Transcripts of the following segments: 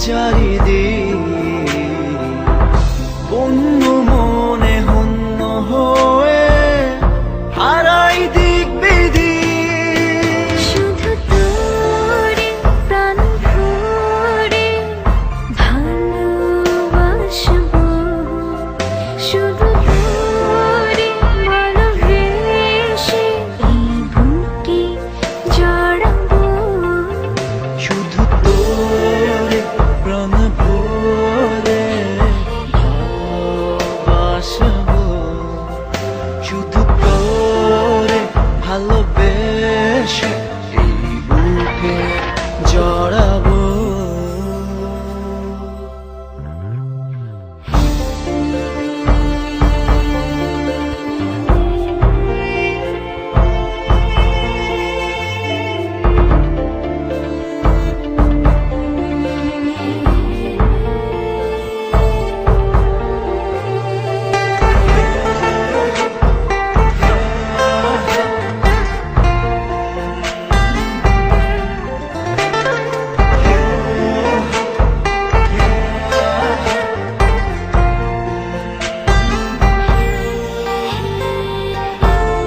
চারিদিক অন্য মনে হন্য হয়ে হারাই দিক বিদিক। শুধু তোরে প্রাণ ভরে ভালোবাসবো, শুধু তোরে ভালোবেসে এই বুকে জড়াবো। শুধু তোরে প্রাণ ভরে ভালোবাসবো, শুধু তোরে ভালোবেসে এই বুকে জড়াবো।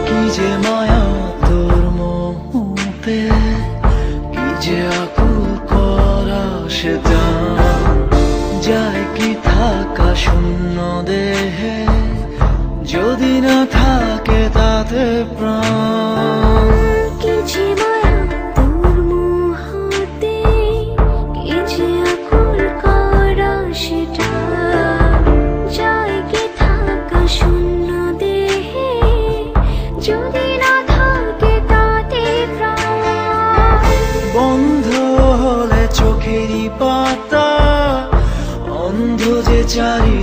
কি যে মায়া তোর মোহতে, কি যে আকুল করা সে যায় কি থাকা শূন্য দেহে, যদি না থাকে তাতে প্রাণ। কি যে মায়া তোর মোহতে, কি যে আকুল করা সেটা যায় কি থাকা শূন্য দেহে, যদি না থাকে তাতে প্রাণ। বন্ধ হলে চোখেরই পাতা, অন্ধ যে চারি